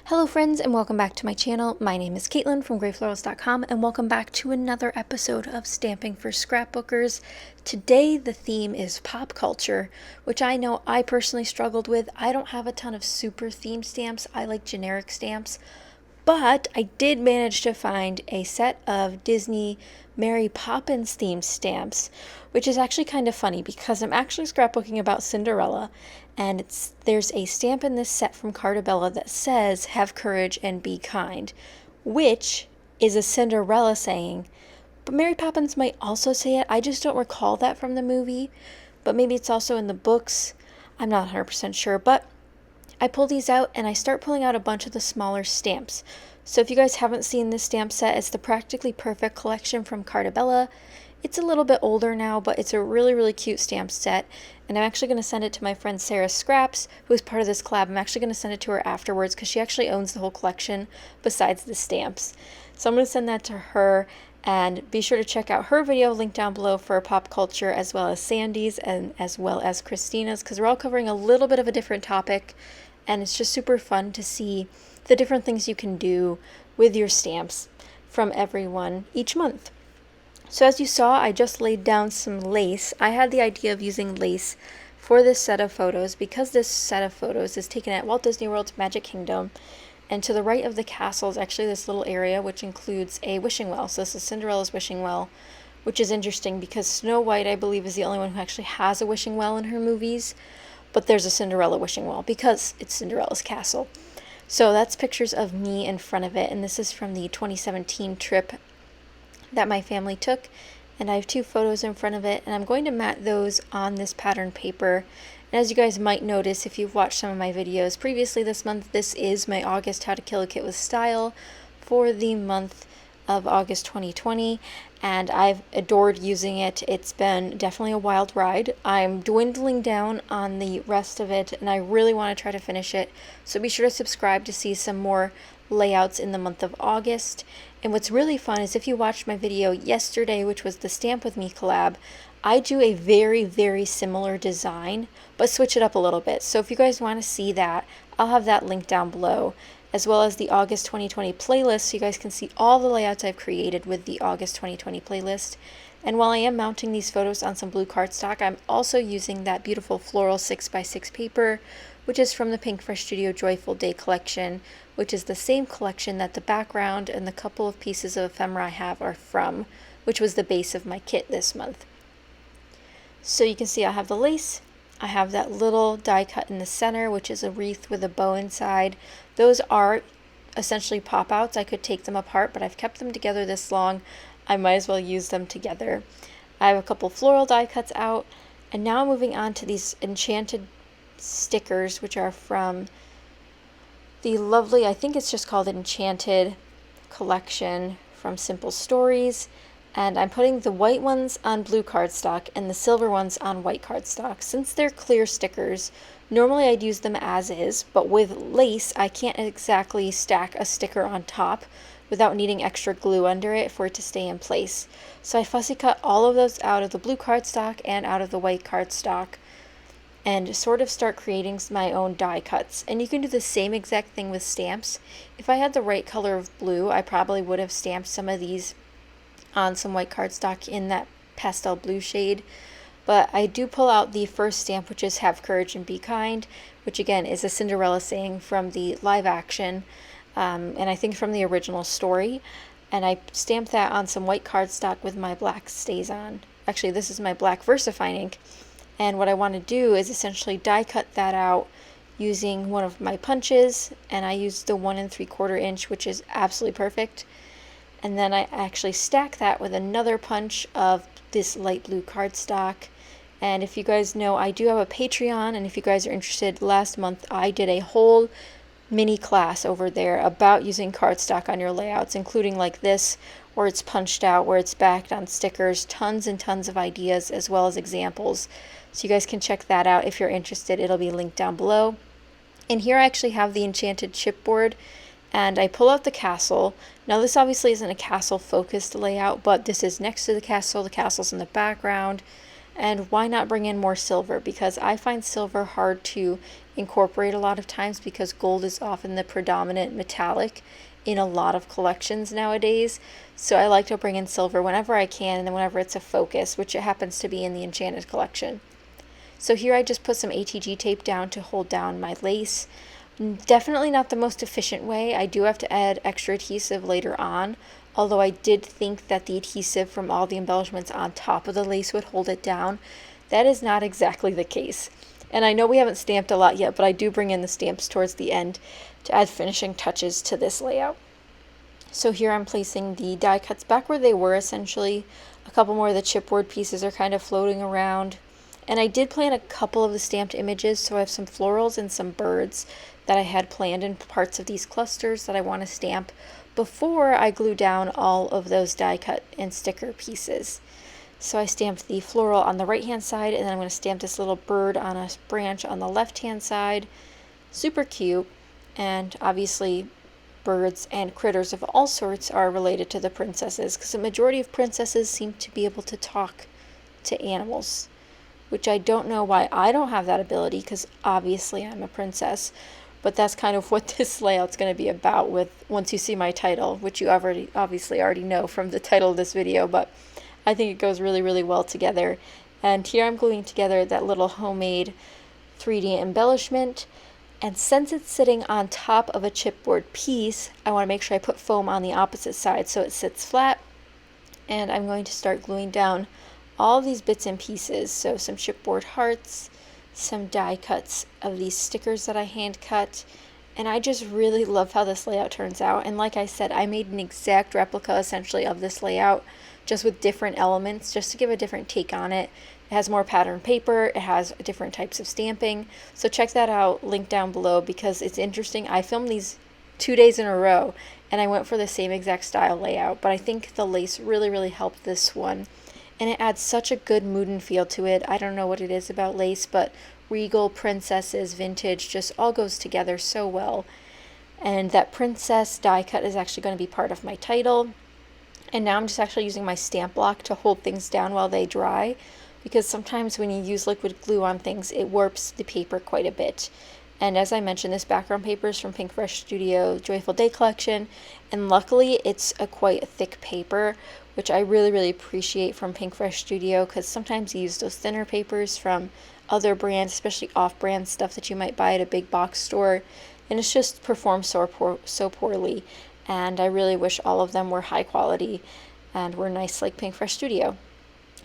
Hello friends and welcome back to my channel. My name is Katelyn from Florals.com and welcome back to another episode of Stamping for Scrapbookers. Today the theme is pop culture, which I know I personally struggled with. I don't have a ton of super themed stamps. I like generic stamps. But I did manage to find a set of Disney Mary Poppins themed stamps, which is actually kind of funny because I'm actually scrapbooking about Cinderella, and there's a stamp in this set from Cartabella that says, "Have courage and be kind," which is a Cinderella saying, but Mary Poppins might also say it. I just don't recall that from the movie, but maybe it's also in the books. I'm not 100% sure, but I pull these out and I start pulling out a bunch of the smaller stamps. So if you guys haven't seen this stamp set, it's the Practically Perfect collection from Cartabella. It's a little bit older now, but it's a really cute stamp set. And I'm actually going to send it to my friend Sarah Scraps, who is part of this collab. I'm actually going to send it to her afterwards because she actually owns the whole collection besides the stamps. So I'm going to send that to her. And be sure to check out her video, linked down below, for pop culture, as well as Sandy's and as well as Christina's, because we're all covering a little bit of a different topic. And it's just super fun to see the different things you can do with your stamps from everyone each month. So as you saw, I just laid down some lace. I had the idea of using lace for this set of photos because this set of photos is taken at Walt Disney World's Magic Kingdom. And to the right of the castle is actually this little area which includes a wishing well. So this is Cinderella's wishing well, which is interesting because Snow White, I believe, is the only one who actually has a wishing well in her movies. But there's a Cinderella wishing well because it's Cinderella's castle. So that's pictures of me in front of it, and this is from the 2017 trip that my family took, and I have two photos in front of it, and I'm going to mat those on this pattern paper. And as you guys might notice if you've watched some of my videos previously this month, this is my August How to Kill a Kit with Style for the month of August 2020, and I've adored using it. It's been definitely a wild ride. I'm dwindling down on the rest of it, and I really want to try to finish it, so be sure to subscribe to see some more layouts in the month of August. And what's really fun is if you watched my video yesterday, which was the Stamp With Me collab, I do a very similar design, but switch it up a little bit. So if you guys want to see that, I'll have that linked down below, as well as the August 2020 playlist, so you guys can see all the layouts I've created with the August 2020 playlist. And while I am mounting these photos on some blue cardstock, I'm also using that beautiful floral 6x6 paper, which is from the Pink Fresh Studio Joyful Day collection, which is the same collection that the background and the couple of pieces of ephemera I have are from, which was the base of my kit this month. So you can see I have the lace, I have that little die cut in the center, which is a wreath with a bow inside. Those are essentially pop-outs. I could take them apart, but I've kept them together this long. I might as well use them together. I have a couple floral die cuts out, and now I'm moving on to these enchanted stickers, which are from the lovely, I think it's just called Enchanted collection from Simple Stories. And I'm putting the white ones on blue cardstock and the silver ones on white cardstock. Since they're clear stickers, normally I'd use them as is, but with lace, I can't exactly stack a sticker on top without needing extra glue under it for it to stay in place. So I fussy cut all of those out of the blue cardstock and out of the white cardstock and sort of start creating my own die cuts. And you can do the same exact thing with stamps. If I had the right color of blue, I probably would have stamped some of these on some white cardstock in that pastel blue shade. But I do pull out the first stamp, which is "Have Courage and Be Kind," which again is a Cinderella saying from the live action, and I think from the original story. And I stamped that on some white cardstock with my black StazOn. Actually, this is my black VersaFine ink. And what I want to do is essentially die cut that out using one of my punches, and I used the 1 3/4 inch, which is absolutely perfect. And then I actually stack that with another punch of this light blue cardstock. And if you guys know, I do have a Patreon, and if you guys are interested, last month I did a whole mini class over there about using cardstock on your layouts, including like this, where it's punched out, where it's backed on stickers, tons and tons of ideas as well as examples. So you guys can check that out if you're interested. It'll be linked down below. And here I actually have the enchanted chipboard, and I pull out the castle. Now this obviously isn't a castle focused layout, but this is next to the castle. The castle's in the background. And why not bring in more silver? Because I find silver hard to incorporate a lot of times because gold is often the predominant metallic in a lot of collections nowadays. So I like to bring in silver whenever I can, and then whenever it's a focus, which it happens to be in the Enchanted collection. So here I just put some ATG tape down to hold down my lace. Definitely not the most efficient way. I do have to add extra adhesive later on, although I did think that the adhesive from all the embellishments on top of the lace would hold it down. That is not exactly the case. And I know we haven't stamped a lot yet, but I do bring in the stamps towards the end to add finishing touches to this layout. So here I'm placing the die cuts back where they were essentially. A couple more of the chipboard pieces are kind of floating around. And I did plan a couple of the stamped images, so I have some florals and some birds that I had planned in parts of these clusters that I want to stamp before I glue down all of those die cut and sticker pieces. So I stamped the floral on the right hand side, and then I'm going to stamp this little bird on a branch on the left hand side. Super cute, and obviously birds and critters of all sorts are related to the princesses, because the majority of princesses seem to be able to talk to animals, which I don't know why I don't have that ability, because obviously I'm a princess. But that's kind of what this layout's going to be about once you see my title, which you obviously already know from the title of this video, but I think it goes really, really well together. And here I'm gluing together that little homemade 3D embellishment. And since it's sitting on top of a chipboard piece, I want to make sure I put foam on the opposite side so it sits flat. And I'm going to start gluing down all these bits and pieces. So some chipboard hearts, some die cuts of these stickers that I hand cut, and I just really love how this layout turns out. And like I said, I made an exact replica essentially of this layout, just with different elements, just to give a different take on it. It has more pattern paper, it has different types of stamping, so check that out, link down below, because it's interesting. I filmed these 2 days in a row and I went for the same exact style layout, but I think the lace really, really helped this one. And it adds such a good mood and feel to it. I don't know what it is about lace, but regal, princesses, vintage, just all goes together so well. And that princess die cut is actually going to be part of my title. And now I'm just actually using my stamp block to hold things down while they dry, because sometimes when you use liquid glue on things, it warps the paper quite a bit. And as I mentioned, this background paper is from Pink Fresh Studio Joyful Day collection, and luckily it's a quite thick paper, which I really, really appreciate from Pink Fresh Studio, because sometimes you use those thinner papers from other brands, especially off-brand stuff that you might buy at a big box store, and it's just performed so poorly. And I really wish all of them were high quality and were nice like Pink Fresh Studio.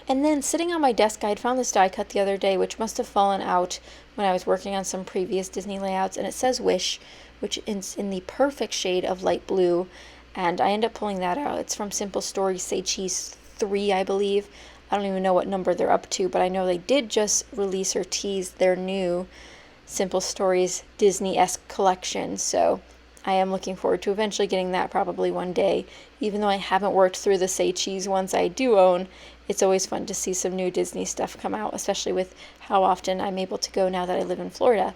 And then sitting on my desk, I had found this die cut the other day, which must have fallen out when I was working on some previous Disney layouts, and it says Wish, which is in the perfect shade of light blue, and I end up pulling that out. It's from Simple Stories Say Cheese 3, I believe. I don't even know what number they're up to, but I know they did just release or tease their new Simple Stories Disney-esque collection, so I am looking forward to eventually getting that probably one day. Even though I haven't worked through the Say Cheese ones I do own, it's always fun to see some new Disney stuff come out, especially with how often I'm able to go now that I live in Florida.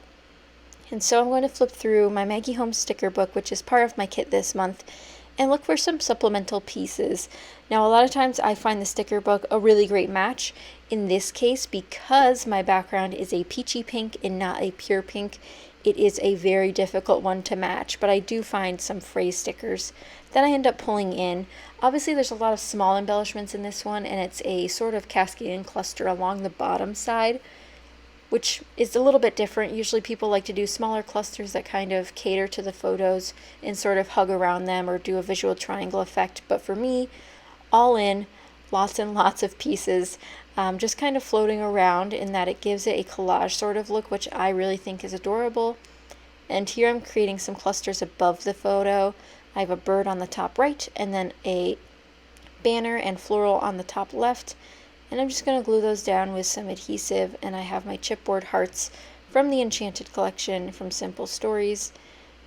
And so I'm going to flip through my Maggie Holmes sticker book, which is part of my kit this month, and look for some supplemental pieces. Now, a lot of times I find the sticker book a really great match. In this case, because my background is a peachy pink and not a pure pink, it is a very difficult one to match, but I do find some phrase stickers that I end up pulling in. Obviously, there's a lot of small embellishments in this one, and it's a sort of cascading cluster along the bottom side, which is a little bit different. Usually people like to do smaller clusters that kind of cater to the photos and sort of hug around them or do a visual triangle effect. But for me, all in, lots and lots of pieces, just kind of floating around, in that it gives it a collage sort of look, which I really think is adorable. And here I'm creating some clusters above the photo. I have a bird on the top right, and then a banner and floral on the top left. And I'm just going to glue those down with some adhesive, and I have my chipboard hearts from the Enchanted collection from Simple Stories.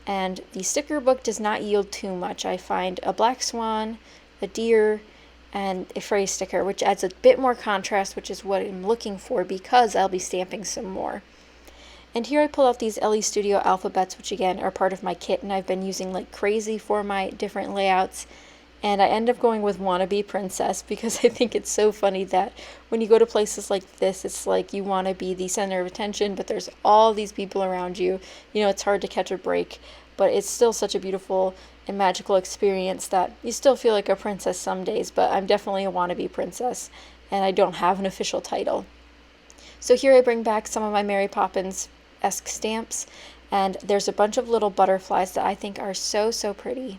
And the sticker book does not yield too much. I find a black swan, a deer, and a phrase sticker, which adds a bit more contrast, which is what I'm looking for because I'll be stamping some more. And here I pull out these LE Studio alphabets, which again are part of my kit, and I've been using like crazy for my different layouts. And I end up going with Wannabe Princess because I think it's so funny that when you go to places like this, it's like you want to be the center of attention, but there's all these people around you. You know, it's hard to catch a break, but it's still such a beautiful and magical experience that you still feel like a princess some days, but I'm definitely a wannabe princess, and I don't have an official title. So here I bring back some of my Mary Poppins-esque stamps, and there's a bunch of little butterflies that I think are so, so pretty.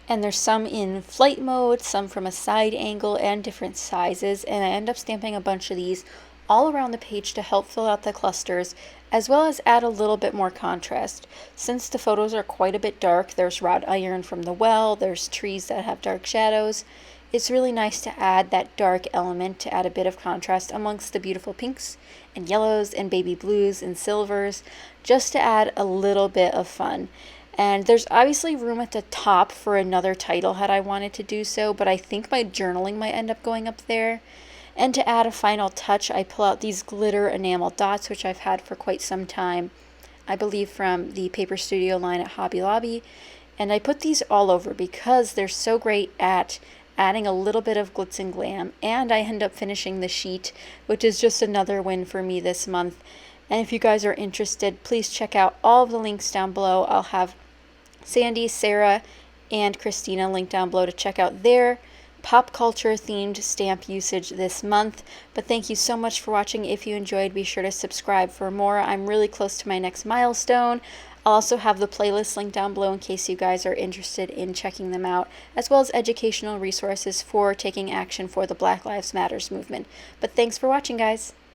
And there's some in flight mode, some from a side angle, and different sizes, and I end up stamping a bunch of these all around the page to help fill out the clusters, as well as add a little bit more contrast. Since the photos are quite a bit dark, there's wrought iron from the well, there's trees that have dark shadows, it's really nice to add that dark element to add a bit of contrast amongst the beautiful pinks and yellows and baby blues and silvers, just to add a little bit of fun. And there's obviously room at the top for another title had I wanted to do so, but I think my journaling might end up going up there. And to add a final touch, I pull out these glitter enamel dots, which I've had for quite some time, I believe from the Paper Studio line at Hobby Lobby. And I put these all over because they're so great at adding a little bit of glitz and glam, and I end up finishing the sheet, which is just another win for me this month. And if you guys are interested, please check out all of the links down below. I'll have Sandy, Sarah, and Christina linked down below to check out their pop culture themed stamp usage this month. But thank you so much for watching. If you enjoyed, be sure to subscribe for more. I'm really close to my next milestone. I'll also have the playlist linked down below in case you guys are interested in checking them out, as well as educational resources for taking action for the Black Lives Matter movement. But thanks for watching, guys.